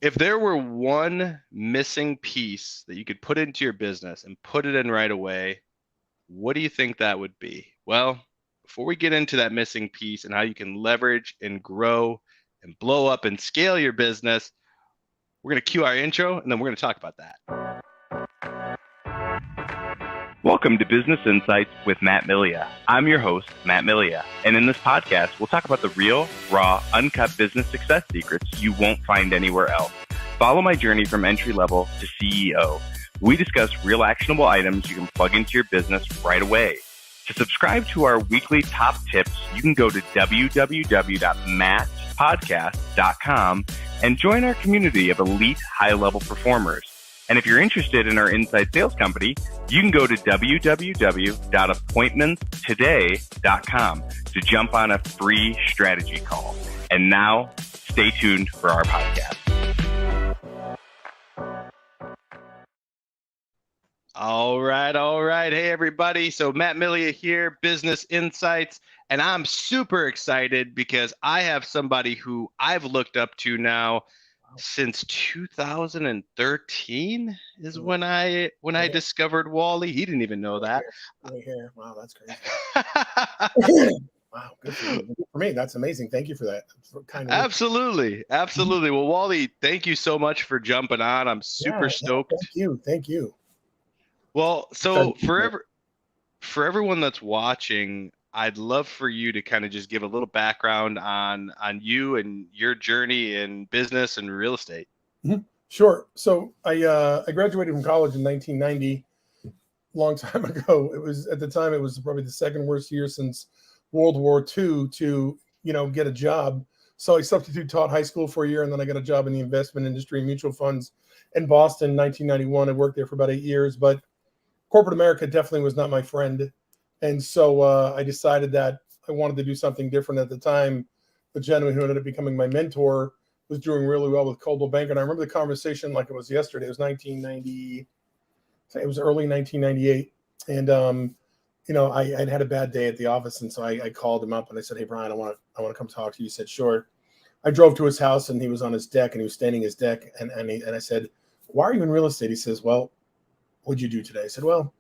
If there were one missing piece that you could put into your business and put it in right away, what do you think that would be? Well, before we get into that missing piece and how you can leverage and grow and blow up and scale your business, we're going to cue our intro and then we're going to talk about that. Welcome to Business Insights with Matt Milia. I'm your host, Matt Milia, and in this podcast, we'll talk about the real, raw, uncut business success secrets you won't find anywhere else. Follow my journey from entry level to CEO. We discuss real actionable items you can plug into your business right away. To subscribe to our weekly top tips, you can go to www.mattpodcast.com and join our community of elite high-level performers. And if you're interested in our inside sales company, you can go to www.appointmentstoday.com to jump on a free strategy call. And now, stay tuned for our podcast. All right. Hey, everybody. So Matt Milia here, Business Insights, and I'm super excited because I have somebody who I've looked up to now since 2013 is when I discovered Wally. He didn't even know that. Right here. Wow, that's crazy. Wow, good for you. Good for me. That's amazing. Thank you for that. Absolutely. Well, Wally, thank you so much for jumping on. I'm super stoked. Thank you. Well, so for everyone that's watching, I'd love for you to kind of just give a little background on you and your journey in business and real estate. Mm-hmm. Sure. So I graduated from college in 1990, long time ago. At the time it was probably the second worst year since World War II to get a job. So I substitute taught high school for a year, and then I got a job in the investment industry, mutual funds in Boston in 1991. I worked there for about 8 years, but corporate America definitely was not my friend. And so I decided that I wanted to do something different. At the time, the gentleman who ended up becoming my mentor was doing really well with Coldwell Banker. And I remember the conversation like it was yesterday. It was 1990. It was early 1998. And, I'd had a bad day at the office. And so I called him up and I said, "Hey, Brian, I want to come talk to you." He said, "Sure." I drove to his house and he was on his deck and he was standing his deck. And I said, "Why are you in real estate?" He says, "Well, what'd you do today?" I said, "Well,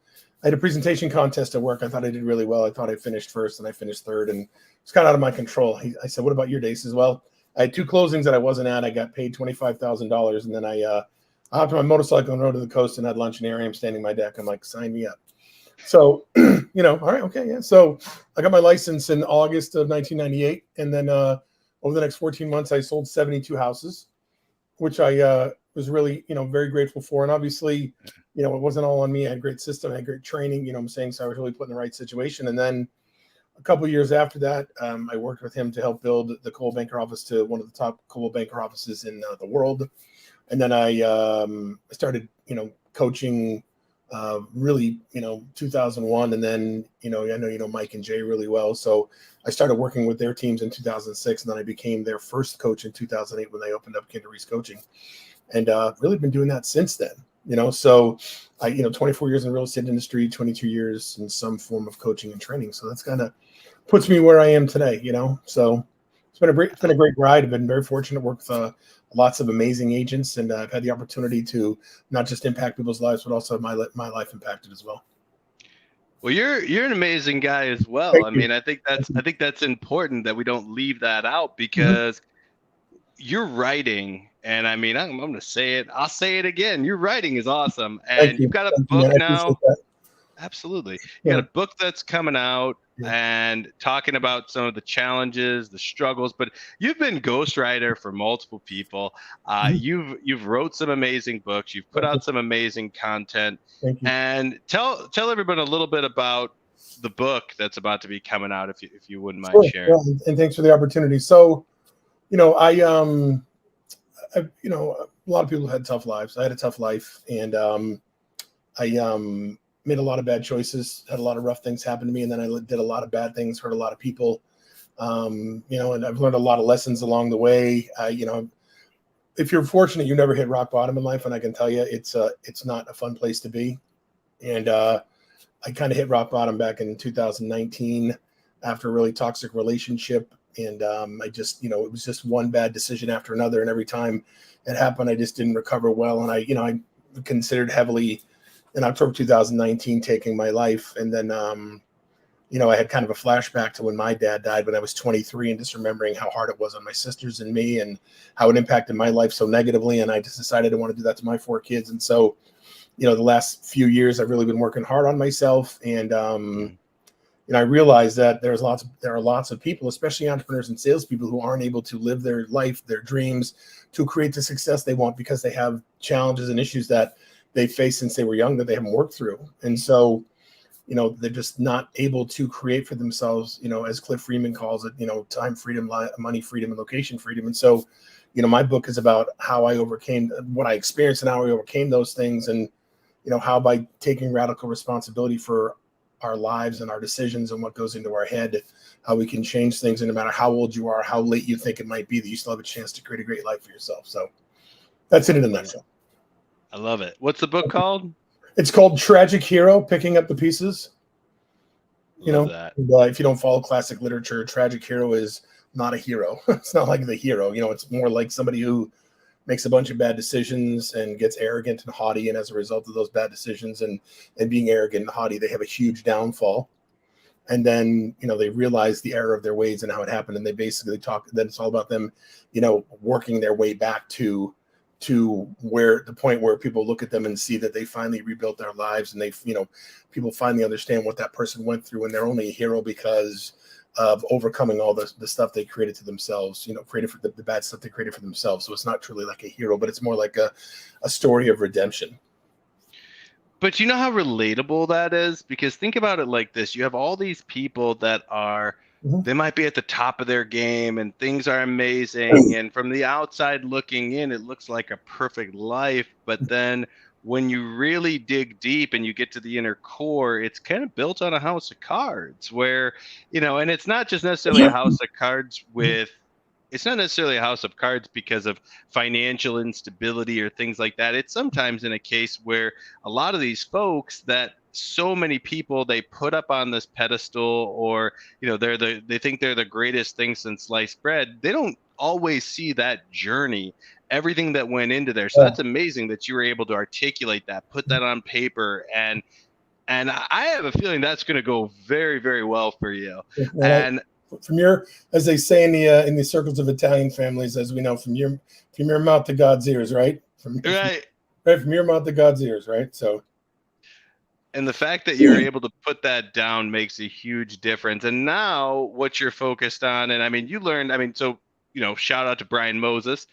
I had a presentation contest at work. I thought I did really well. I thought I finished first and I finished third, and it's kind of out of my control." I said, "What about your day?" He says, "Well, I had 2 closings that I wasn't at. I got paid $25,000, and then I hopped on my motorcycle and rode to the coast and had lunch, and here I am standing my deck." I'm like, "Sign me up." So, all right, okay, yeah. So I got my license in August of 1998, and then over the next 14 months, I sold 72 houses, which I was really, very grateful for. And obviously, it wasn't all on me. I had a great system, I had great training, I'm saying, so I was really put in the right situation. And then a couple of years after that, I worked with him to help build the Coldwell Banker office to one of the top Coldwell Banker offices in the world. And then I started, coaching really, 2001. And then, I know Mike and Jay really well. So I started working with their teams in 2006. And then I became their first coach in 2008 when they opened up Kinder Reese Coaching. And really been doing that since then. So I, 24 years in the real estate industry, 22 years in some form of coaching and training. So that's kind of puts me where I am today, So it's been a great ride. I've been very fortunate to work with lots of amazing agents, and I've had the opportunity to not just impact people's lives, but also have my life impacted as well. Well, you're an amazing guy as well. I mean, I think that's important that we don't leave that out, because your writing, and I mean, I'm going to say it. I'll say it again. Your writing is awesome, and you've got a book now. Absolutely, you got a book that's coming out and talking about some of the challenges, the struggles. But you've been ghostwriter for multiple people. You've wrote some amazing books. You've put out some amazing content. And tell everybody a little bit about the book that's about to be coming out, if you wouldn't mind sharing. Yeah, and thanks for the opportunity. So, a lot of people had tough lives. I had a tough life, and I made a lot of bad choices, had a lot of rough things happen to me, and then I did a lot of bad things, hurt a lot of people, and I've learned a lot of lessons along the way. If you're fortunate, you never hit rock bottom in life, and I can tell you it's not a fun place to be. And I kind of hit rock bottom back in 2019 after a really toxic relationship. And I just, it was just one bad decision after another. And every time it happened, I just didn't recover well. And I considered heavily in October 2019 taking my life. And then, I had kind of a flashback to when my dad died when I was 23, and just remembering how hard it was on my sisters and me and how it impacted my life so negatively. And I just decided I want to do that to my 4 kids. And so, the last few years I've really been working hard on myself. And, I realized that there are lots of people, especially entrepreneurs and salespeople, who aren't able to live their life, their dreams, to create the success they want because they have challenges and issues that they faced since they were young that they haven't worked through. And so, they're just not able to create for themselves, as Cliff Freeman calls it, time freedom, money freedom, and location freedom. And so, my book is about how I overcame what I experienced and how I overcame those things. And, how by taking radical responsibility for our lives and our decisions and what goes into our head, how we can change things. And no matter how old you are, how late you think it might be, that you still have a chance to create a great life for yourself. So that's it in a nutshell. I love it. What's the book called? It's called Tragic Hero, Picking Up the Pieces. That. If you don't follow classic literature, tragic hero is not a hero. It's not like the hero. It's more like somebody who makes a bunch of bad decisions and gets arrogant and haughty. And as a result of those bad decisions and being arrogant and haughty, they have a huge downfall. And then, they realize the error of their ways and how it happened. And they basically then it's all about them, working their way back to where the point where people look at them and see that they finally rebuilt their lives, and people finally understand what that person went through, and they're only a hero because of overcoming all the stuff they created to themselves, created for the bad stuff they created for themselves. So it's not truly like a hero, but it's more like a story of redemption. But you know how relatable that is? Because think about it like this. You have all these people that are, they might be at the top of their game and things are amazing. And from the outside looking in, it looks like a perfect life. But then when you really dig deep and you get to the inner core, it's kind of built on a house of cards where, and it's not just necessarily a house of cards it's not necessarily a house of cards because of financial instability or things like that. It's sometimes in a case where a lot of these folks that so many people they put up on this pedestal, or they think they're the greatest thing since sliced bread. They don't always see that journey, everything that went into there. So that's amazing that you were able to articulate that, put that on paper, and I have a feeling that's going to go very, very well for you. And from your, as they say in the circles of Italian families, as we know, from your mouth to God's ears, right? From your mouth to God's ears, right? So. And the fact that you're able to put that down makes a huge difference. And now what you're focused on, and you learned, so, shout out to Brian Moses.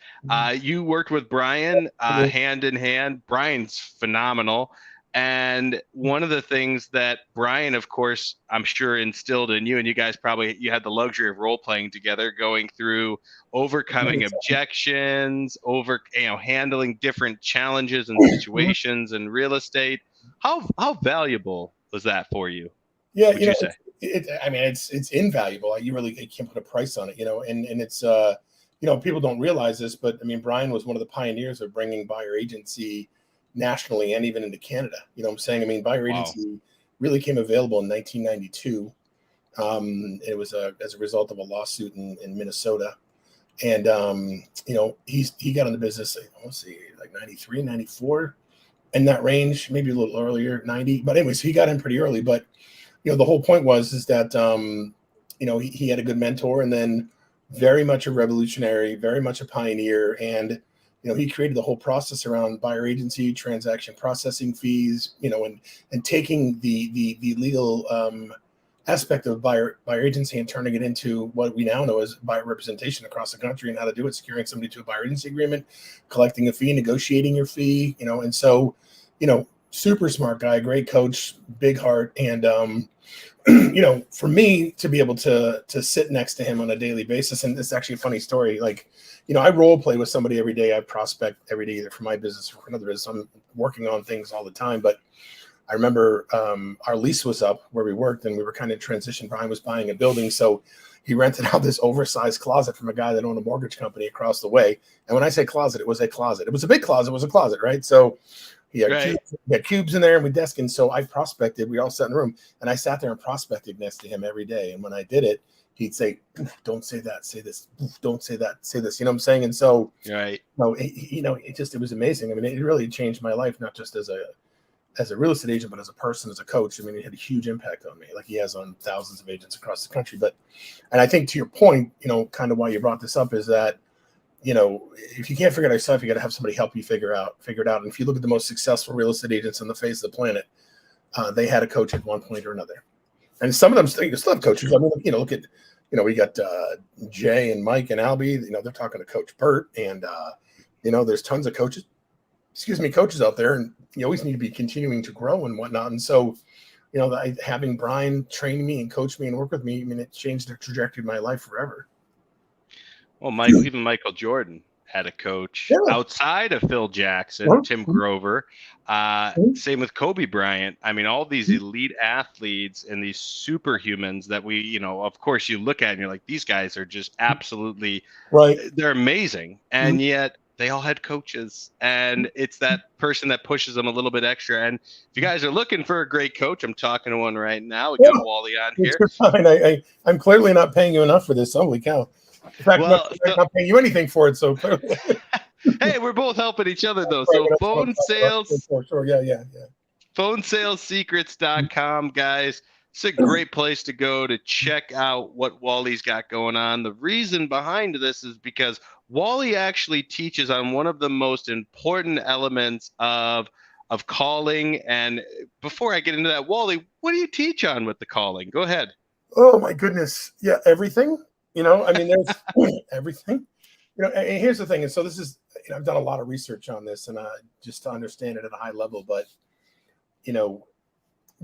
You worked with Brian hand in hand. Brian's phenomenal. And one of the things that Brian, of course, I'm sure instilled in you, and you guys you had the luxury of role playing together, going through overcoming objections, handling different challenges and situations in real estate. How valuable was that for you? Yeah, would you say? It's invaluable. You really can't put a price on it, and it's people don't realize this, but Brian was one of the pioneers of bringing buyer agency nationally and even into Canada. You know what I'm saying? Buyer agency really came available in 1992. It was as a result of a lawsuit in Minnesota. And, he got into business, let's see, like 93, 94, in that range, maybe a little earlier, 90. But anyways, he got in pretty early. But, the whole point is that, he had a good mentor, and then very much a revolutionary, very much a pioneer. And, he created the whole process around buyer agency, transaction processing fees, and taking the legal aspect of buyer agency and turning it into what we now know as buyer representation across the country, and how to do it, securing somebody to a buyer agency agreement, collecting a fee, negotiating your fee, and so, super smart guy, great coach, big heart. And, for me to be able to sit next to him on a daily basis, and it's actually a funny story. Like, I role play with somebody every day. I prospect every day, either for my business or for another business. I'm working on things all the time. But I remember our lease was up where we worked, and we were kind of in transition. Brian was buying a building, so he rented out this oversized closet from a guy that owned a mortgage company across the way. And when I say closet, it was a closet. It was a big closet. It was a closet, right? So he had cubes in there, and we desking. So I prospected. We all sat in the room, and I sat there and prospected next to him every day. And when I did it, he'd say, "Don't say that. Say this. Don't say that. Say this." You know what I'm saying? And so, Right. it was amazing. I mean, it really changed my life, not just as a real estate agent, but as a person, as a coach. I mean, it had a huge impact on me, like he has on thousands of agents across the country. And I think to your point, kind of why you brought this up is that, if you can't figure it out yourself, you got to have somebody help you figure it out. And if you look at the most successful real estate agents on the face of the planet, they had a coach at one point or another. And some of them still have coaches. I mean, look at, we got Jay and Mike and Albie, they're talking to Coach Burt, and, there's tons of coaches out there, and you always need to be continuing to grow and whatnot. And so, having Brian train me and coach me and work with me, I mean, it changed the trajectory of my life forever. Well, even Michael Jordan had a coach outside of Phil Jackson, Tim Grover. Same with Kobe Bryant. I mean, all these elite athletes and these superhumans that we, of course you look at and you're like, these guys are just absolutely right. They're amazing. And yet they all had coaches, and it's that person that pushes them a little bit extra. And if you guys are looking for a great coach, I'm talking to one right now. We got Wally on here. Fine. I'm clearly not paying you enough for this. Holy cow. In fact, I'm not paying you anything for it, so clearly. Hey, we're both helping each other, though. So phone sales. Sure. Yeah. Phonesalessecrets.com, guys. It's a great place to go to check out what Wally's got going on. The reason behind this is because Wally actually teaches on one of the most important elements of calling. And before I get into that, Wally, what do you teach on with the calling? Go ahead. Oh, my goodness. Yeah, everything. I mean, there's everything. And here's the thing. And so this is, I've done a lot of research on this, and just to understand it at a high level. But,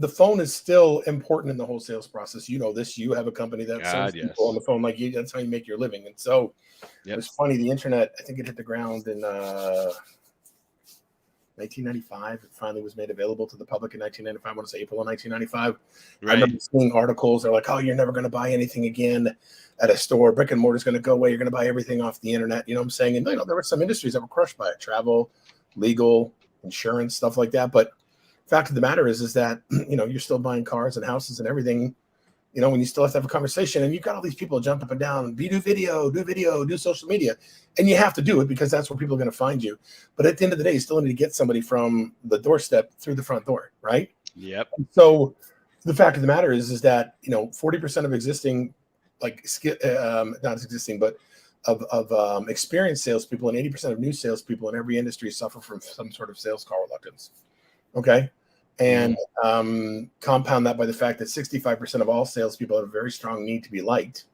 the phone is still important in the whole sales process. You know this. You have a company that sells people on the phone like you. That's how you make your living. And so it's funny. The internet, I think it hit the ground in 1995. It finally was made available to the public in 1995. I want to say April of 1995. Right. I remember seeing articles. They're like, "Oh, you're never going to buy anything again at a store. Brick and mortar is going to go away. You're going to buy everything off the internet." You know what I'm saying? And there were some industries that were crushed by it: travel, legal, insurance, stuff like that. But fact of the matter is that, you're still buying cars and houses and everything, when you still have to have a conversation, and you've got all these people jump up and down, do video, do social media. And you have to do it because that's where people are going to find you. But at the end of the day, you still need to get somebody from the doorstep through the front door. Right. Yep. So the fact of the matter is that, 40% of existing, not existing, but of experienced salespeople and 80% of new salespeople in every industry suffer from some sort of sales call reluctance. Okay. And compound that by the fact that 65% of all salespeople have a very strong need to be liked.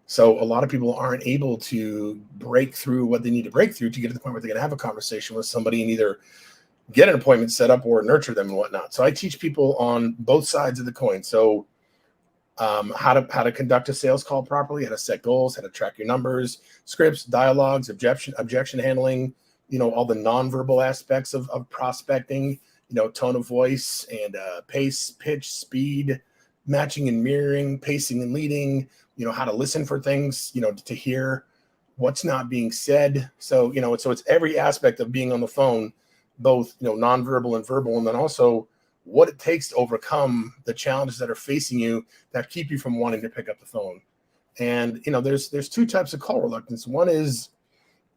So a lot of people aren't able to break through what they need to break through to get to the point where they're going to have a conversation with somebody and either get an appointment set up or nurture them and whatnot. So I teach people on both sides of the coin. So how to conduct a sales call properly, how to set goals, how to track your numbers, scripts, dialogues, objection handling, all the nonverbal aspects of prospecting, tone of voice and pace, pitch, speed, matching and mirroring, pacing and leading, how to listen for things, to hear what's not being said. So, so it's every aspect of being on the phone, both, nonverbal and verbal, and then also what it takes to overcome the challenges that are facing you that keep you from wanting to pick up the phone. And, there's two types of call reluctance. One is,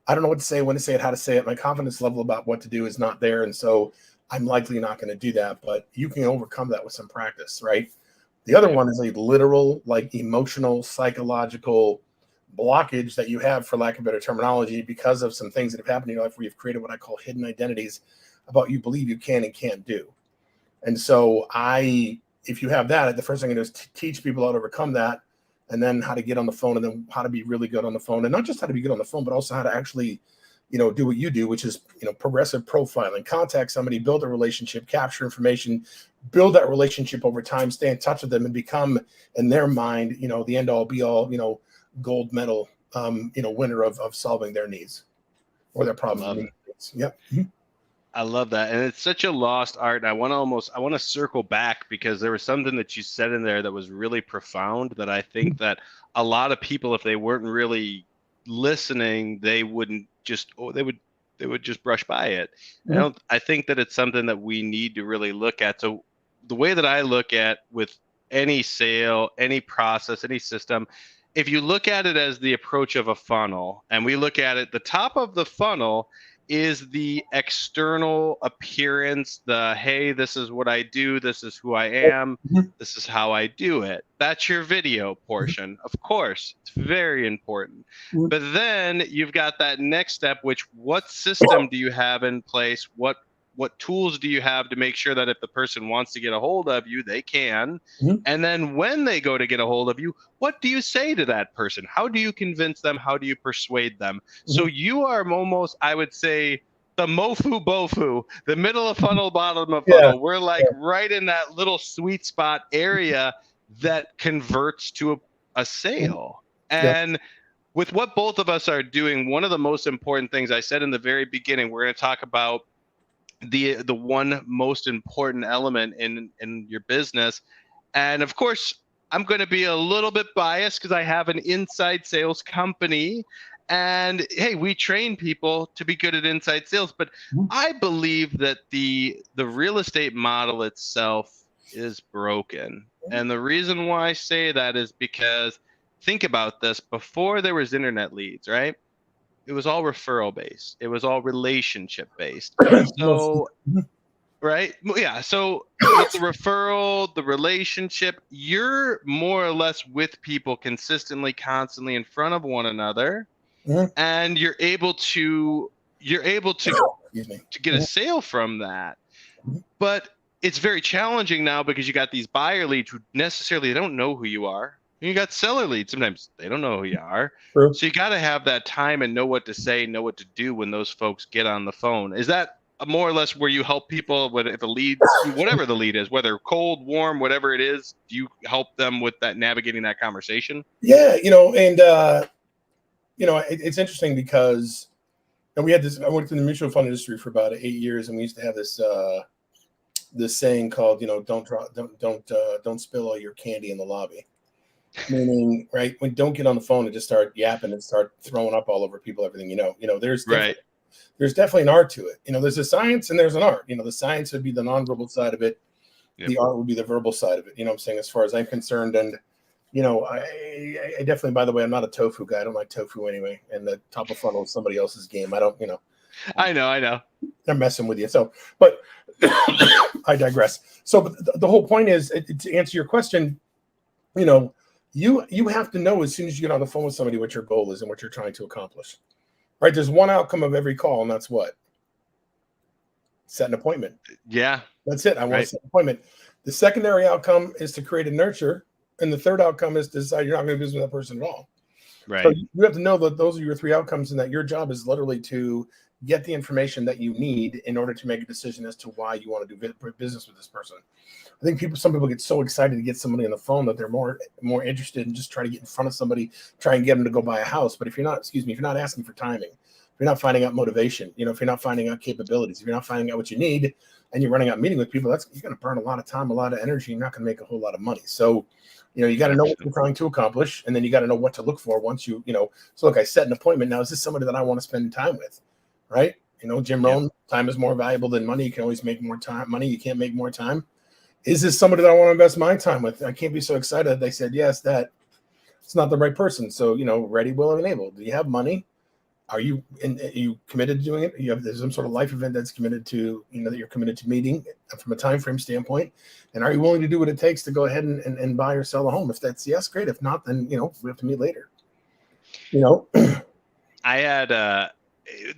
I don't know what to say, when to say it, how to say it. My confidence level about what to do is not there. And so I'm likely not going to do that, but you can overcome that with some practice, right? The other one is a literal, emotional, psychological blockage that you have, for lack of better terminology, because of some things that have happened in your life where you've created what I call hidden identities about you believe you can and can't do. And so if you have that, the first thing I do is teach people how to overcome that, and then how to get on the phone, and then how to be really good on the phone, and not just how to be good on the phone, but also how to actually, do what you do, which is, progressive profiling, contact somebody, build a relationship, capture information, build that relationship over time, stay in touch with them, and become, in their mind, the end all be all, gold medal, winner of solving their needs or their problems. Yep. Mm-hmm. I love that. And it's such a lost art. And I want to circle back, because there was something that you said in there that was really profound, that I think that a lot of people, if they weren't really listening, they would just brush by it. I think that it's something that we need to really look at. So the way that I look at with any sale, any process, any system, if you look at it as the approach of a funnel, and we look at it, the top of the funnel is the external appearance, the hey, this is what I do, this is who I am, Mhm. this is how I do it. That's your video portion. Of course, it's very important. Mhm. But then you've got that next step, which what system do you have in place? What tools do you have to make sure that if the person wants to get a hold of you, they can? Mhm. And then when they go to get a hold of you, what do you say to that person? How do you convince them? How do you persuade them? So Mhm. you are almost, I would say, the mofu bofu, the middle of funnel, bottom of Yeah. funnel. We're like right in that little sweet spot area that converts to a Mhm. sale. Yeah. And with what both of us are doing, one of the most important things I said in the very beginning, we're going to talk about the one most important element in your business. And of course, I'm going to be a little bit biased because I have an inside sales company, and hey, we train people to be good at inside sales, but Mhm. I believe that the real estate model itself is broken. And the reason why I say that is because think about this, before there was internet leads, right? It was all referral based. It was all relationship based. Most- So, Mhm. right? Yeah. So with the referral, the relationship, you're more or less with people consistently, constantly in front of one another, Mhm. and you're able Excuse me. to get a Mhm. sale from that. Mhm. But it's very challenging now because you got these buyer leads who necessarily don't know who you are. You got seller leads. Sometimes they don't know who you are. True. So you got to have that time and know what to say, know what to do when those folks get on the phone. Is that more or less where you help people with if a lead, whatever the lead is, whether cold, warm, whatever it is, do you help them with that navigating that conversation? Yeah, and it's interesting because and we had this. I worked in the mutual fund industry for about 8 years, and we used to have this saying called, don't spill all your candy in the lobby. Meaning, right, when don't get on the phone and just start yapping and start throwing up all over people, everything Right. there's definitely an art to it. There's a science and there's an art. The science would be the nonverbal side of it. Yep. The art would be the verbal side of it. I'm saying, as far as I'm concerned. And I definitely, by the way, I'm not a tofu guy. I don't like tofu anyway. And the top of funnel is somebody else's game. I don't, I know. I know. I'm messing with you. So, but I digress. So, but the whole point is, to answer your question, you know, you have to know as soon as you get on the phone with somebody what your goal is and what you're trying to accomplish. Right? There's one outcome of every call, and that's what? Set an appointment. Yeah. That's it. I want Right. to set an appointment. The secondary outcome is to create a nurture, and the third outcome is to decide you're not going to visit that person at all. So Right. you have to know that those are your three outcomes, and that your job is literally to get the information that you need in order to make a decision as to why you want to do business with this person. I think some people get so excited to get somebody on the phone that they're more interested in just trying to get in front of somebody, try and get them to go buy a house. But if you're not, if you're not asking for timing, if you're not finding out motivation, if you're not finding out capabilities, if you're not finding out what you need, and you're running out meeting with people, you're going to burn a lot of time, a lot of energy. You're not going to make a whole lot of money. So, you got to know what you're trying to accomplish, and then you got to know what to look for once So look, I set an appointment. Now, is this somebody that I want to spend time with? Right? Jim Yep. Rohn, time is more valuable than money. You can always make more time. Money, you can't make more time. Is this somebody that I want to invest my time with? I can't be so excited they said yes, that it's not the right person. So, ready, willing, and able. Do you have money? Are you committed to doing it? There's some sort of life event that's committed to, that you're committed to meeting from a time frame standpoint. And are you willing to do what it takes to go ahead and buy or sell a home? If that's yes, great. If not, then, we have to meet later. I had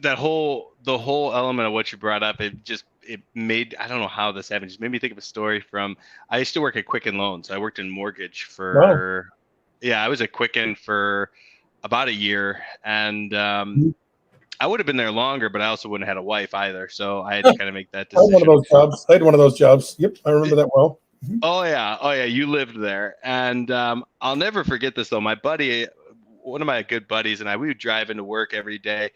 the whole element of what you brought up. It made, I don't know how this happened. It just made me think of a story from, I used to work at Quicken Loans. I worked in mortgage Wow. I was at Quicken for about a year, and I would have been there longer, but I also wouldn't have had a wife either. So I had to kind of make that I had one of decision. those jobs. Yep. I remember that well. Oh yeah. You lived there, and I'll never forget this though. My buddy, one of my good buddies, and we would drive into work every day,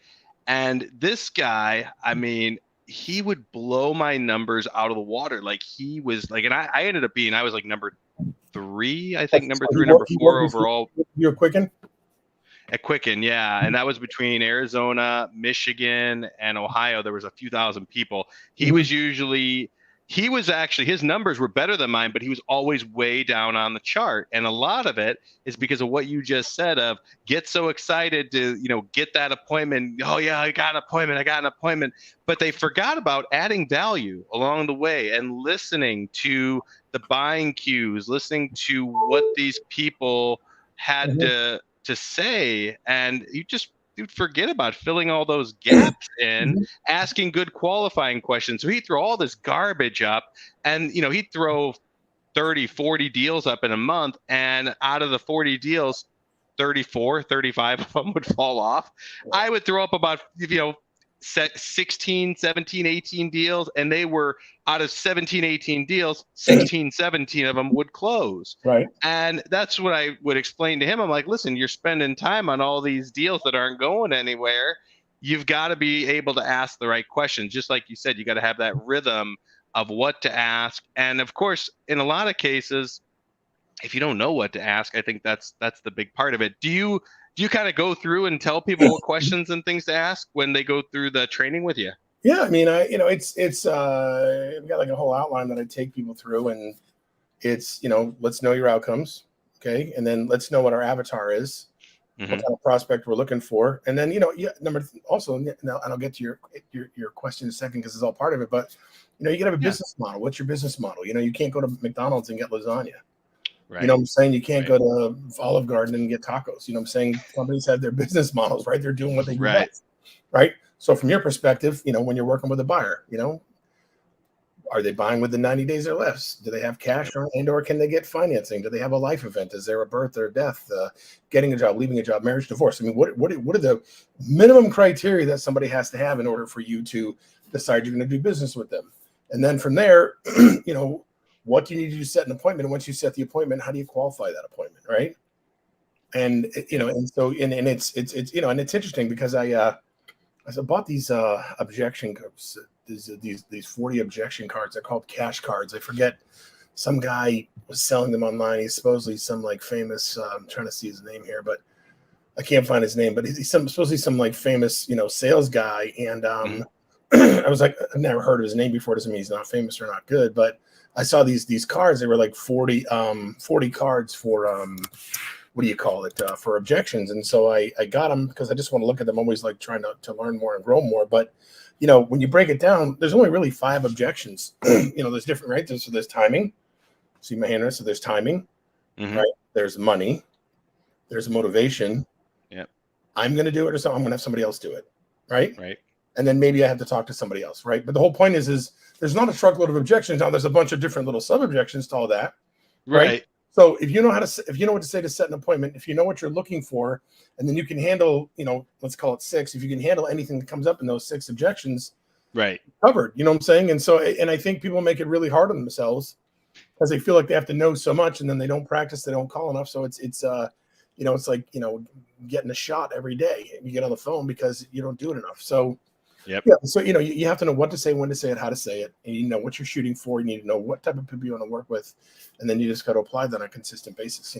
and this guy, I mean, he would blow my numbers out of the water. Like he was like, and I ended up being, I was like number three, I think number three, number four overall You're Quicken? at Quicken, yeah, and that was between Arizona, Michigan, and Ohio. There was a few thousand people. He was usually he was actually, his numbers were better than mine, but he was always way down on the chart. And a lot of it is because of what you just said of get so excited to, get that appointment. Oh yeah, I got an appointment. I got an appointment. But they forgot about adding value along the way and listening to the buying cues, listening to what these people had Mhm. to say. And you'd forget about filling all those gaps in, Mhm. asking good qualifying questions. So he'd throw all this garbage up, and he'd throw 30, 40 deals up in a month, and out of the 40 deals, 34, 35 of them would fall off. I would throw up about 16, 17, 18 deals, and they were out of 17, 18 deals, 16, 17 of them would close. Right. And that's what I would explain to him. I'm like, listen, you're spending time on all these deals that aren't going anywhere. You've got to be able to ask the right questions. Just like you said, you got to have that rhythm of what to ask. And of course, in a lot of cases, if you don't know what to ask, I think that's the big part of it. Do you kind of go through and tell people what questions and things to ask when they go through the training with you? Yeah, I mean, it's I've got like a whole outline that I take people through, and it's let's know your outcomes, okay, and then let's know what our avatar is, what Hmm. kind of prospect we're looking for, and then yeah, also now, and I'll get to your question in a second because it's all part of it, but you gotta have a Yeah. business model. What's your business model? You can't go to McDonald's and get lasagna. You know Right. what I'm saying? You can't Right. go to Olive Garden and get tacos. You know what I'm saying? Companies have their business models, right? They're doing what they do Right. best, right? So from your perspective, when you're working with a buyer, are they buying within 90 days or less? Do they have cash Yep. or can they get financing? Do they have a life event? Is there a birth or death? Getting a job, leaving a job, marriage, divorce? I mean, what are the minimum criteria that somebody has to have in order for you to decide you're going to do business with them? And then from there, what do you need to do to set an appointment? And once you set the appointment, how do you qualify that appointment, right? And Yep. and so and it's and it's interesting because I bought these objection cards, these 40 objection cards. They're called cash cards. I forget, some guy was selling them online. He's supposedly some like famous. I'm trying to see his name here, but I can't find his name. But he's supposedly some like famous sales guy. And Hmm. I was like, I've never heard of his name before. Doesn't mean he's not famous or not good. But I saw these cards. They were like 40 cards for what do you call it, for objections. And so I got them because I just want to look at them. I'm always like trying to learn more and grow more. But when you break it down, there's only really 5 objections. There's different, right? So there's timing. See my hand? So there's timing, Hmm. right? There's money. There's motivation. Yep. I'm going to do it, or so I'm going to have somebody else do it, right? Right. And then maybe I have to talk to somebody else, right? But the whole point is there's not a truckload of objections. Now there's a bunch of different little sub objections to all that, right? Right. So if you know what to say to set an appointment, if you know what you're looking for, and then you can handle, let's call it 6. If you can handle anything that comes up in those 6 objections, Right. covered. You know what I'm saying? And so, and I think people make it really hard on themselves because they feel like they have to know so much, and then they don't practice, they don't call enough. So it's like getting a shot every day. You get on the phone because you don't do it enough. So Yep. yeah, so you have to know what to say, when to say it, how to say it, and you know what you're shooting for. You need to know what type of people you want to work with, and then you just got to apply that on a consistent basis.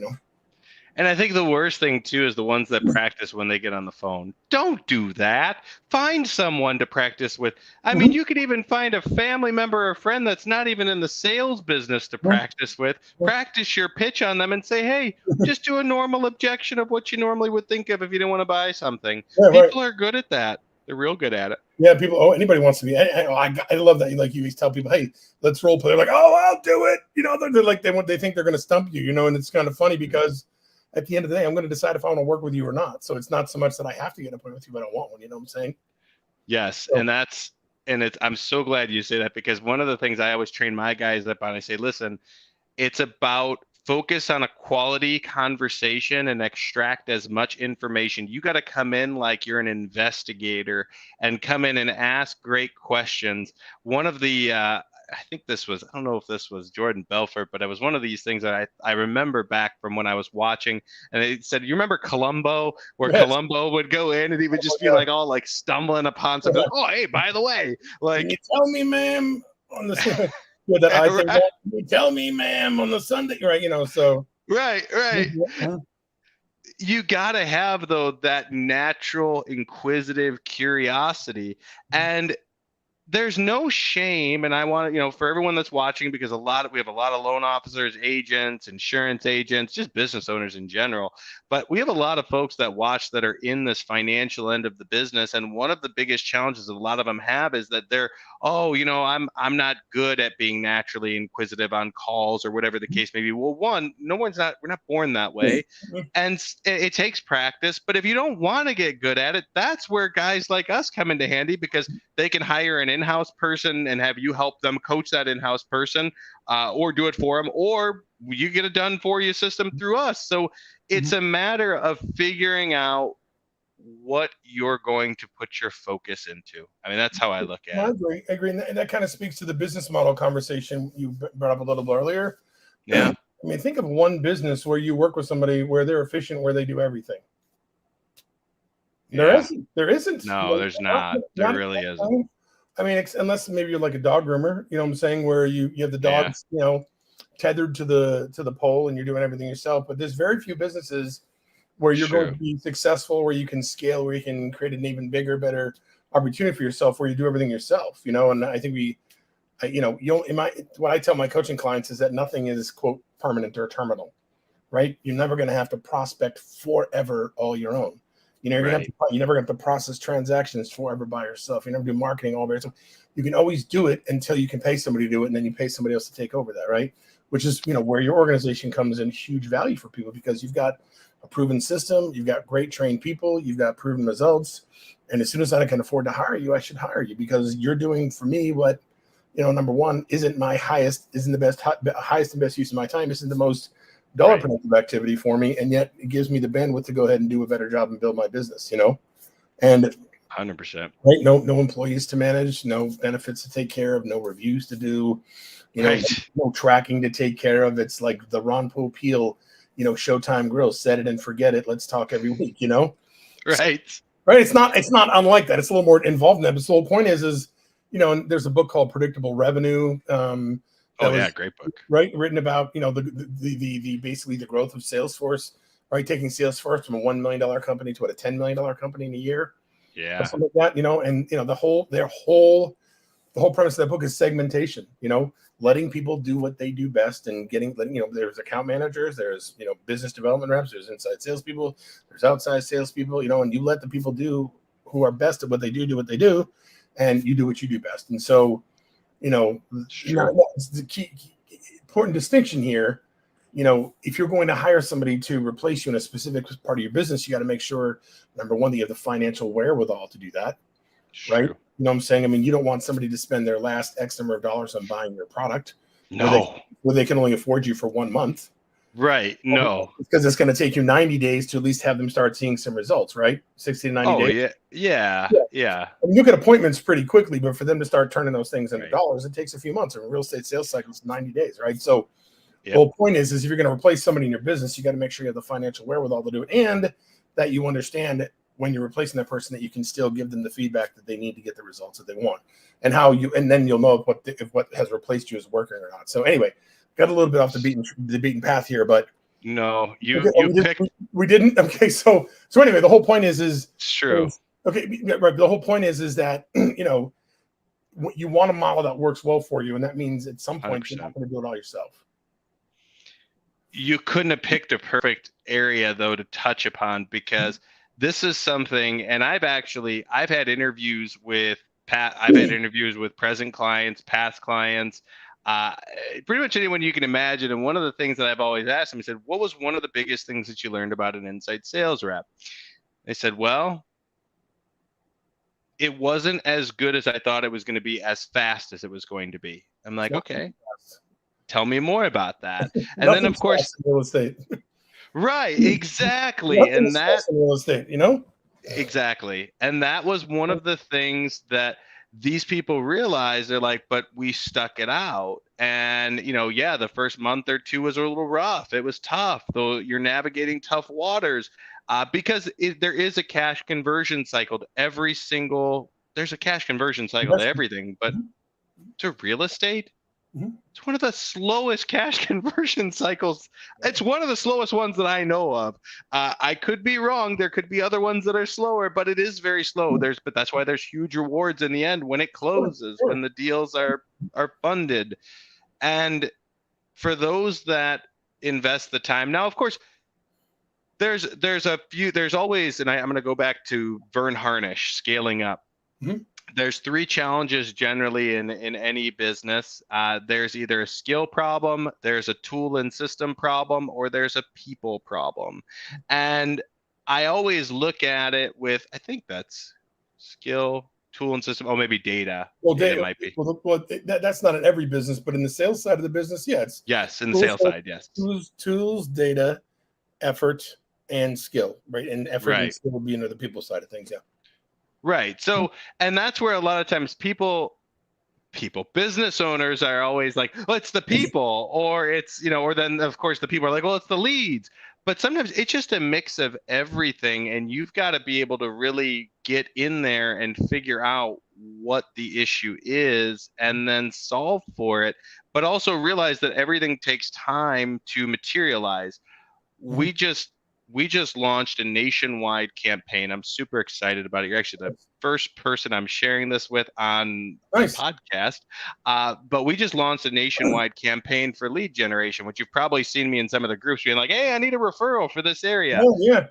And I think the worst thing too is the ones that practice when they get on the phone. Don't do that. Find someone to practice with. I mean, Mhm. you could even find a family member or friend that's not even in the sales business to Mhm. practice with. Practice your pitch on them and say, "Hey, just do a normal objection of what you normally would think of if you don't want to buy something." Yeah, right. People are good at that. They're real good at it. Yeah, people. Oh, anybody wants to be. I love that. Like you always tell people, hey, let's role play. They're like, oh, I'll do it. They're like they think they're going to stump you. And it's kind of funny because at the end of the day, I'm going to decide if I want to work with you or not. So it's not so much that I have to get an appointment with you, but I want one. You know what I'm saying? Yes, So, I'm so glad you say that because one of the things I always train my guys up on, I say, listen, it's about focus on a quality conversation and extract as much information. You got to come in like you're an investigator and come in and ask great questions. One of the I think this was, I don't know if this was Jordan Belfort, but it was one of these things that I remember back from when I was watching. And it said, you remember Columbo, where yes. Columbo would go in and he would just be Oh like all like stumbling upon something. Oh, hey, by the way, Can you like, tell me, ma'am, on the with that eye thing? right, Can you tell me, ma'am, on the Sunday? Right. So. right, right. Mhm. You got to have though that natural inquisitive curiosity, and there's no shame, and I want to, for everyone that's watching, because we have a lot of loan officers, agents, insurance agents, just business owners in general, but we have a lot of folks that watch that are in this financial end of the business, and one of the biggest challenges a lot of them have is that they're, oh, I'm not good at being naturally inquisitive on calls or whatever the case may be. Well, one, we're not born that way, and it takes practice. But if you don't want to get good at it, that's where guys like us come into handy, because they can hire an in-house person and have you help them coach that in-house person, or do it for them, or you get a done for you system through us. So it's a matter of figuring out what you're going to put your focus into. I mean, that's how I look at I it. agree. I agree. And that kind of speaks to the business model conversation you brought up a little bit earlier. Yeah. I mean, think of one business where you work with somebody where they're efficient, where they do everything. There Yeah. isn't. There isn't. No, there's not. There really isn't. I mean, unless maybe you're like a dog groomer, you know what I'm saying, where you have the Yeah. dogs, tethered to the pole and you're doing everything yourself. But there's very few businesses where you're going to be successful, where you can scale, where you can create an even bigger, better opportunity for yourself, where you do everything yourself, and I think what I tell my coaching clients is that nothing is, quote, permanent or terminal, right? You're never going to have to prospect forever all your own. You're never going to have to process transactions forever by yourself. You never do marketing all by yourself. You can always do it until you can pay somebody to do it, and then you pay somebody else to take over that, right? Which is, where your organization comes in huge value for people, because you've got a proven system, you've got great trained people, you've got proven results. And as soon as I can afford to hire you, I should hire you, because you're doing for me what, number one, isn't the best, highest and best use of my time. Isn't the most dollar productive activity for me. And yet it gives me the bandwidth to go ahead and do a better job and build my business, and 100%. Right. No employees to manage, no benefits to take care of, no reviews to do, no tracking to take care of. It's like the Ron Popeil, Showtime Grill, set it and forget it. Let's talk every week, Right. Right. It's not unlike that. It's a little more involved in that. But the whole point is, and there's a book called Predictable Revenue. Great book. Right. Written about, the basically the growth of Salesforce, right? Taking Salesforce from a $1 million company to a $10 million company in a year. Yeah. Something like that, and the whole premise of that book is segmentation, letting people do what they do best, and there's account managers, there's, business development reps, there's inside salespeople, there's outside salespeople, and you let the people who are best at what they do what they do, and you do what you do best. And so, it's the key important distinction here. If you're going to hire somebody to replace you in a specific part of your business, you got to make sure, number one, that you have the financial wherewithal to do that. Right. You know what I'm saying? I mean, you don't want somebody to spend their last X number of dollars on buying your product. No. Where they can only afford you for 1 month. Right. No. Because it's going to take you 90 days to at least have them start seeing some results, right? 60 to 90 days. Yeah. I mean, you get appointments pretty quickly, but for them to start turning those things into dollars, it takes a few months. And real estate sales cycle is 90 days, right? So the whole point is if you're going to replace somebody in your business, you got to make sure you have the financial wherewithal to do it, and that you understand when you're replacing that person that you can still give them the feedback that they need to get the results that they want, and then you'll know if what has replaced you is working or not. So anyway, got a little bit off the beaten path here, but no, we didn't. Okay, so anyway, the whole point is it's true. Okay, right. The whole point is that you want a model that works well for you, and that means at some point 100%. You're not going to do it all yourself. You couldn't have picked a perfect area though to touch upon, because this is something, and I've had interviews with I've had interviews with present clients, past clients, pretty much anyone you can imagine. And one of the things that I've always asked them, I said, what was one of the biggest things that you learned about an inside sales rep? They said, well, it wasn't as good as I thought it was going to be, as fast as it was going to be. I'm like, okay, tell me more about that. And then, of course, real estate. Right, exactly. And that real estate, exactly. And that was one of the things that these people realized. They're like, but we stuck it out. And, the first month or two was a little rough. It was tough, though. You're navigating tough waters, because there is a cash conversion cycle to there's a cash conversion cycle to everything, but to real estate, It's one of the slowest cash conversion cycles. It's one of the slowest ones that I know of. I could be wrong. There could be other ones that are slower, but it is very slow. But that's why there's huge rewards in the end when it closes, when the deals are funded. And for those that invest the time, now of course there's always, and I'm going to go back to Vern Harnish, scaling up. There's three challenges generally in any business. There's either a skill problem, there's a tool and system problem, or there's a people problem. And I always look at it with, I think that's skill, tool, and system. Oh, maybe data. Well, data might be. Well, that's not in every business, but in the sales side of the business, yeah, it's yes, in the sales side, yes. Tools, data, effort, and skill, right? And effort and skill will be into the people side of things, yeah. Right. So, and that's where a lot of times business owners are always like, well, it's the people, or it's, or then of course the people are like, well, it's the leads. But sometimes it's just a mix of everything. And you've got to be able to really get in there and figure out what the issue is and then solve for it. But also realize that everything takes time to materialize. We just launched a nationwide campaign. I'm super excited about it. You're actually the first person I'm sharing this with on the podcast. But we just launched a nationwide campaign for lead generation, which you've probably seen me in some of the groups being like, hey, I need a referral for this area. Oh, yeah.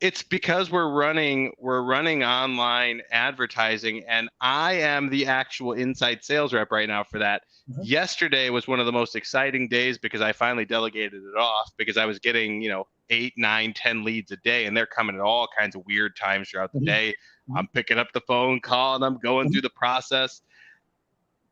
It's because we're running online advertising, and I am the actual inside sales rep right now for that. Yesterday was one of the most exciting days because I finally delegated it off because I was getting, 8, 9, 10 leads a day, and they're coming at all kinds of weird times throughout the day. I'm picking up the phone, calling them, going through the process.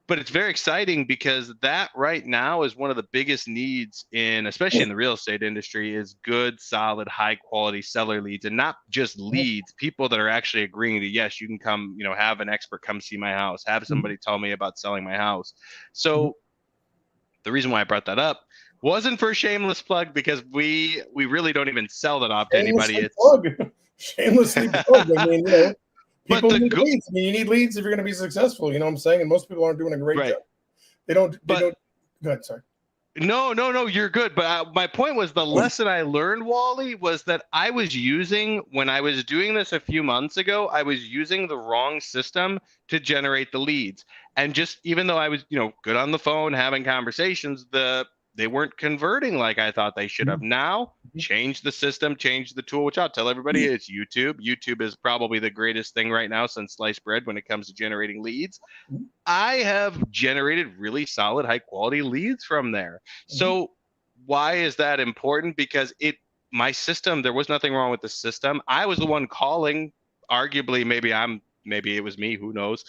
But it's very exciting because that right now is one of the biggest needs especially in the real estate industry, is good, solid, high quality seller leads, and not just leads, people that are actually agreeing to, yes, you can come, have an expert come see my house, have somebody tell me about selling my house. So the reason why I brought that up wasn't for a shameless plug, because we really don't even sell that off to anybody. Shamelessly plug. I mean, people need leads. I mean, you need leads if you're going to be successful. You know what I'm saying? And most people aren't doing a great job. They don't. Go ahead. Sorry. No, you're good. But my point was, the lesson I learned, Wally, was that when I was doing this a few months ago, I was using the wrong system to generate the leads. And just, even though I was, good on the phone, having conversations, they weren't converting like I thought they should have. Now, change the system, change the tool, which I'll tell everybody is YouTube. YouTube is probably the greatest thing right now since sliced bread when it comes to generating leads. I have generated really solid, high quality leads from there. So why is that important? Because my system, there was nothing wrong with the system. I was the one calling. Arguably, maybe it was me, who knows?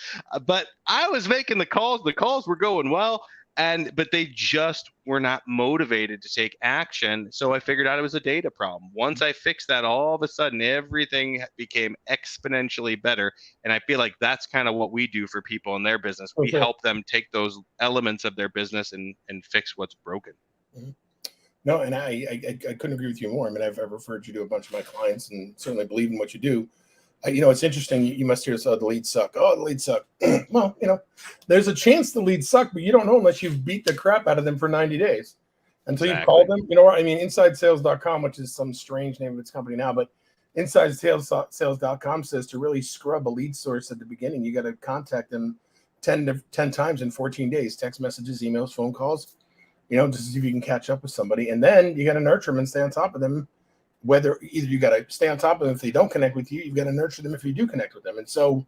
But I was making the calls. The calls were going well. But they just were not motivated to take action. So I figured out it was a data problem. Once I fixed that, all of a sudden, everything became exponentially better. And I feel like that's kind of what we do for people in their business. We help them take those elements of their business and fix what's broken. No, and I couldn't agree with you more. I mean, I've referred you to a bunch of my clients and certainly believe in what you do. It's interesting. You must hear, the leads suck. Oh, the leads suck. Well, there's a chance the leads suck, but you don't know unless you've beat the crap out of them for 90 days until you call them. You know what I mean? InsideSales.com, which is some strange name of its company now, but InsideSales.com says to really scrub a lead source at the beginning, you got to contact them 10 times in 14 days, text messages, emails, phone calls, just to see if you can catch up with somebody. And then you got to nurture them and stay on top of them. Whether either you got to stay on top of them if they don't connect with you, you've got to nurture them if you do connect with them. And so,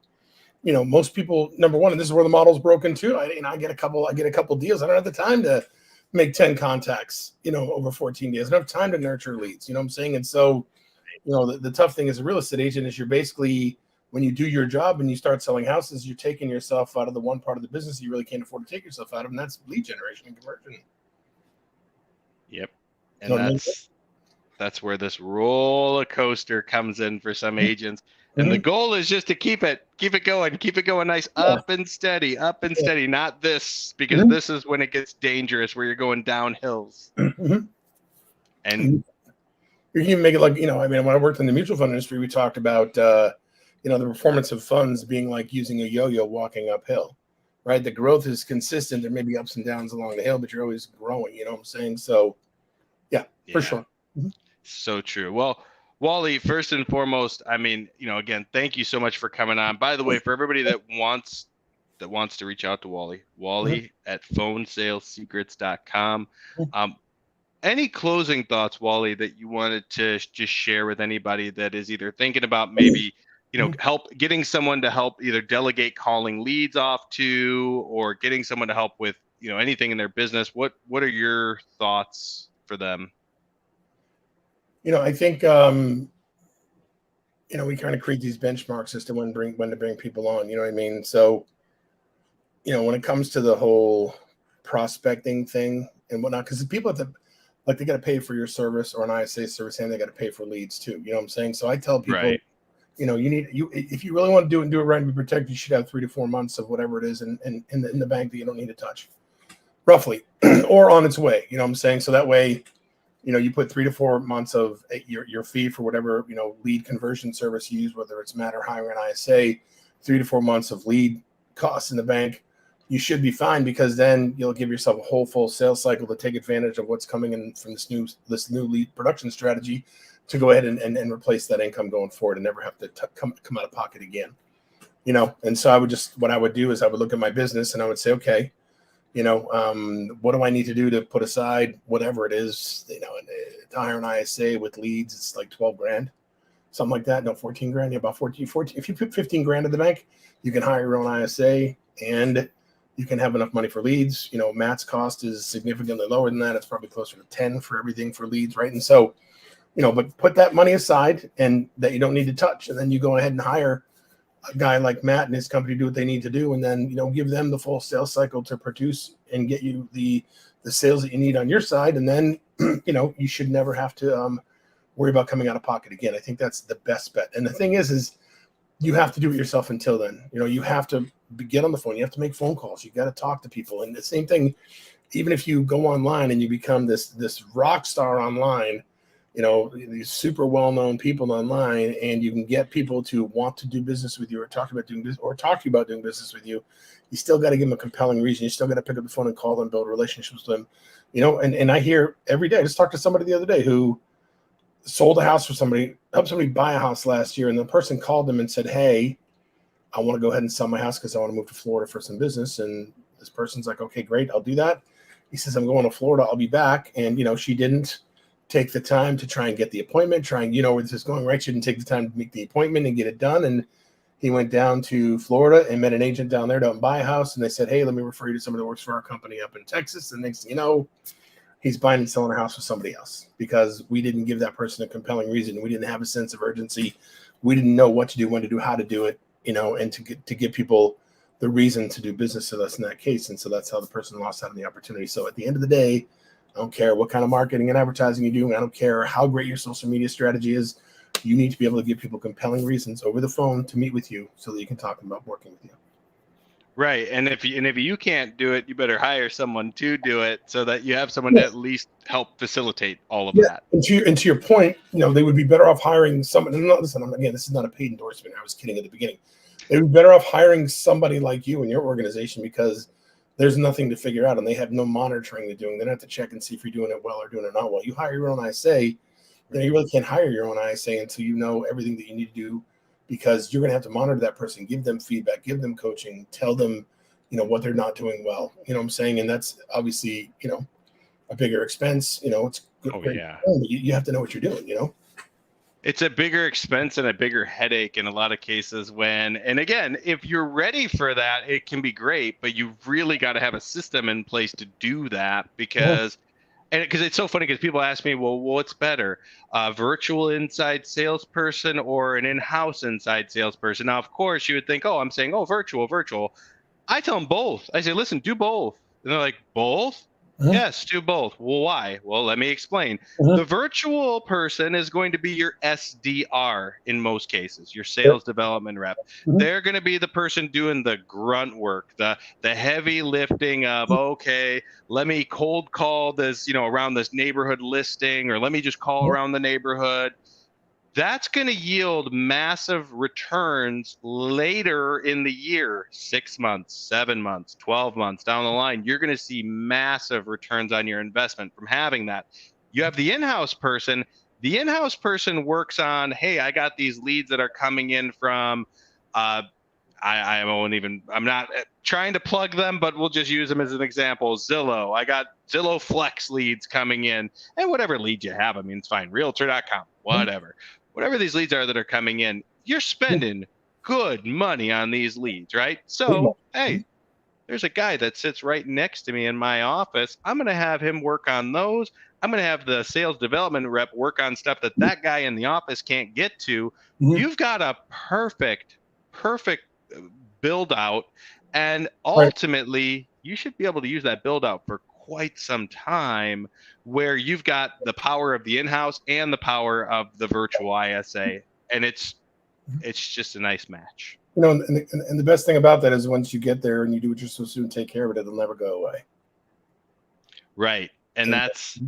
most people, number one, and this is where the model's broken too. I get a couple deals. I don't have the time to make 10 contacts, over 14 days. I don't have time to nurture leads. You know what I'm saying? And so, the tough thing as a real estate agent is you're basically, when you do your job and you start selling houses, you're taking yourself out of the one part of the business you really can't afford to take yourself out of, and that's lead generation and conversion. Yep. And that's where this roller coaster comes in for some agents. And the goal is just to keep it going nice, up and steady, not this, because this is when it gets dangerous, where you're going down hills. And you can make it like, when I worked in the mutual fund industry, we talked about, the performance of funds being like using a yo-yo walking uphill. right? The growth is consistent. There may be ups and downs along the hill, but you're always growing. You know what I'm saying? So, yeah, for Yeah. sure. Mhm. So true. Well, Wally, first and foremost, I mean, again, thank you so much for coming on. By the way, for everybody that wants to reach out to Wally, Mhm. Wally at phonesalessecrets.com. Mhm. Um, any closing thoughts, Wally, that you wanted to just share with anybody that is either thinking about maybe, Mhm. help getting someone to help either delegate calling leads off to, or getting someone to help with, anything in their business? What are your thoughts for them? I think we kind of create these benchmarks as to when to bring people on. You know what I mean? So, when it comes to the whole prospecting thing and whatnot, because the people at the like they got to pay for your service or an ISA service, and they got to pay for leads too. You know what I'm saying? So I tell people, Right. you if you really want to do it and do it right and be protected, you should have 3 to 4 months of whatever it is in the bank that you don't need to touch, roughly, or on its way. You know what I'm saying? So that way, you put 3 to 4 months of your fee for whatever lead conversion service you use, whether it's Matt or Hire an ISA, 3 to 4 months of lead costs in the bank. You should be fine, because then you'll give yourself a whole full sales cycle to take advantage of what's coming in from this new lead production strategy, to go ahead and replace that income going forward and never have to come out of pocket again. And so what I would do is I would look at my business and I would say, okay, what do I need to do to put aside whatever it is, to hire an ISA with leads? It's like 12 grand, something like that. No, 14 grand. Yeah, about 14. If you put 15 grand in the bank, you can hire your own ISA and you can have enough money for leads. Matt's cost is significantly lower than that. It's probably closer to 10 for everything for leads, right? And so, but put that money aside and that you don't need to touch. And then you go ahead and hire a guy like Matt and his company, do what they need to do, and then give them the full sales cycle to produce and get you the sales that you need on your side, and then you should never have to worry about coming out of pocket again. I think that's the best bet. And the thing is you have to do it yourself until then. You have to get on the phone, you have to make phone calls, you got to talk to people, and the same thing. Even if you go online and you become this rock star online, these super well-known people online, and you can get people to want to do business with you or talk about doing business or talk to you about doing business with you, you still got to give them a compelling reason. You still got to pick up the phone and call them, build relationships with them. And I hear every day, I just talked to somebody the other day who sold a house for somebody, helped somebody buy a house last year, and the person called them and said, hey, I want to go ahead and sell my house because I want to move to Florida for some business. And this person's like, okay, great, I'll do that. He says, I'm going to Florida, I'll be back. And she didn't take the time to try and get the appointment, where this is going, right? She didn't take the time to make the appointment and get it done. And he went down to Florida and met an agent down there to buy a house. And they said, hey, let me refer you to somebody that works for our company up in Texas. And next thing you know, he's buying and selling a house with somebody else because we didn't give that person a compelling reason. We didn't have a sense of urgency. We didn't know what to do, when to do, how to do it, and to give people the reason to do business with us in that case. And so that's how the person lost out on the opportunity. So at the end of the day, I don't care what kind of marketing and advertising you're doing. I don't care how great your social media strategy is. You need to be able to give people compelling reasons over the phone to meet with you so that you can talk about working with you. Right. And if you can't do it, you better hire someone to do it so that you have someone to at least help facilitate all of that. And to your point, they would be better off hiring someone. And listen, again, this is not a paid endorsement. I was kidding at the beginning. They would be better off hiring somebody like you in your organization, because there's nothing to figure out and they have no monitoring they're doing. They don't have to check and see if you're doing it well or doing it not well. You hire your own ISA, then you really can't hire your own ISA until you know everything that you need to do, because you're going to have to monitor that person, give them feedback, give them coaching, tell them, what they're not doing well. You know what I'm saying? And that's obviously, a bigger expense. It's good. Oh, Great. yeah. You have to know what you're doing. It's a bigger expense and a bigger headache in a lot of cases and again, if you're ready for that, it can be great, but you've really got to have a system in place to do that because it's so funny because people ask me, well, what's better, a virtual inside salesperson or an in-house inside salesperson? Now, of course, you would think, oh, I'm saying, oh, virtual. I tell them both. I say, listen, do both. And they're like, both? Uh-huh. Yes, do both. Well, why? Well, let me explain. Uh-huh. The virtual person is going to be your SDR in most cases, your sales development rep. Uh-huh. They're going to be the person doing the grunt work, the heavy lifting of, okay, let me cold call this, around this neighborhood listing, or let me just call around the neighborhood. That's going to yield massive returns later in the year, 6 months, 7 months, 12 months down the line. You're going to see massive returns on your investment from having that. You have the in-house person. The in-house person works on, hey, I got these leads that are coming in from, I won't even, I'm not trying to plug them, but we'll just use them as an example. Zillow. I got Zillow Flex leads coming in, and whatever lead you have, I mean, it's fine. Realtor.com, whatever. Whatever these leads are that are coming in, you're spending good money on these leads, right? So, hey, there's a guy that sits right next to me in my office. I'm going to have him work on those. I'm going to have the sales development rep work on stuff that that guy in the office can't get to. You've got a perfect build out, and ultimately you should be able to use that build out for quite some time, where you've got the power of the in-house and the power of the virtual ISA, and it's just a nice match. You know, and the best thing about that is once you get there and you do what you're supposed to do and take care of it, it'll never go away. Right. And that's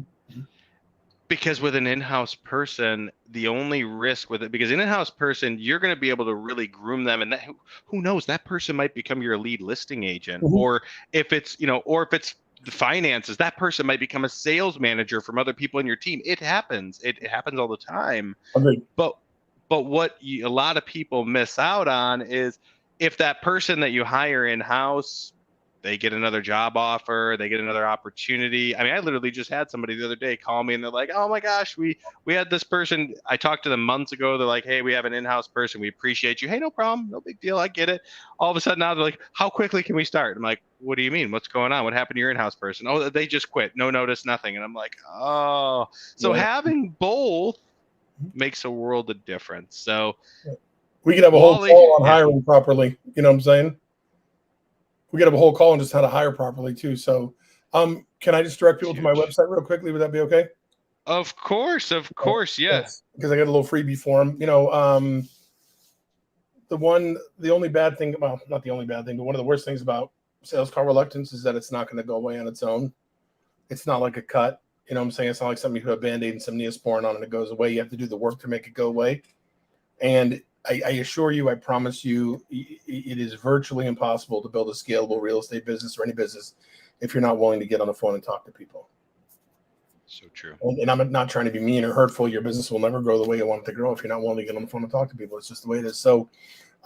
because with an in-house person, the only risk with it, because an in-house person, you're going to be able to really groom them, and that, who knows, that person might become your lead listing agent, or if it's, you know, or if it's the finances, that person might become a sales manager from other people in your team. It happens. It happens all the time. But what a lot of people miss out on is if that person that you hire in-house, they get another job offer, they get another opportunity. I mean, I literally just had somebody the other day call me and they're like, oh my gosh, we had this person. I talked to them months ago. They're like, hey, we have an in-house person. We appreciate you. Hey, no problem. No big deal. I get it. All of a sudden now they're like, how quickly can we start? I'm like, what do you mean? What's going on? What happened to your in-house person? Oh, they just quit. No notice, nothing. And I'm like, oh. So having both makes a world of difference. So we could have a whole call on hiring properly. You know what I'm saying? We could have a whole call on just how to hire properly too. So can I just direct people to my website real quickly? Would that be okay? Of course, yes. Because I got a little freebie for them. You know, the only bad thing, well, not the only bad thing, but one of the worst things about sales call reluctance is that it's not going to go away on its own. It's not like a cut. You know what I'm saying? It's not like something you put a Band-Aid and some Neosporin on and it goes away. You have to do the work to make it go away. And I assure you, I promise you, it is virtually impossible to build a scalable real estate business or any business if you're not willing to get on the phone and talk to people. So true. And I'm not trying to be mean or hurtful. Your business will never grow the way you want it to grow if you're not willing to get on the phone and talk to people. It's just the way it is. So,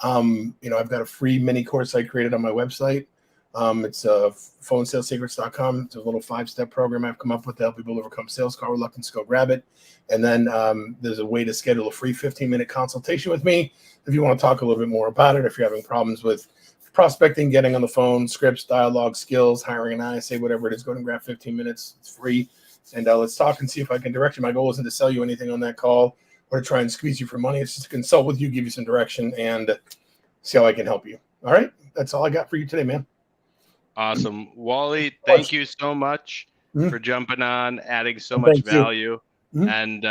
you know, I've got a free mini course I created on my website. It's phonesalessecrets.com. It's a little 5-step program I've come up with to help people overcome sales call reluctance. Go grab it. And then there's a way to schedule a free 15-minute consultation with me if you want to talk a little bit more about it. If you're having problems with prospecting, getting on the phone, scripts, dialogue, skills, hiring an ISA, whatever it is, go and grab 15 minutes. It's free. And let's talk and see if I can direct you. My goal isn't to sell you anything on that call or to try and squeeze you for money. It's just to consult with you, give you some direction, and see how I can help you. All right? That's all I got for you today, man. Awesome. Wally, thank you so much for jumping on, adding so much value. And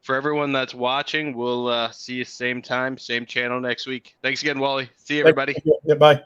for everyone that's watching, we'll see you same time, same channel next week. Thanks again, Wally. See you, everybody. Yeah, bye.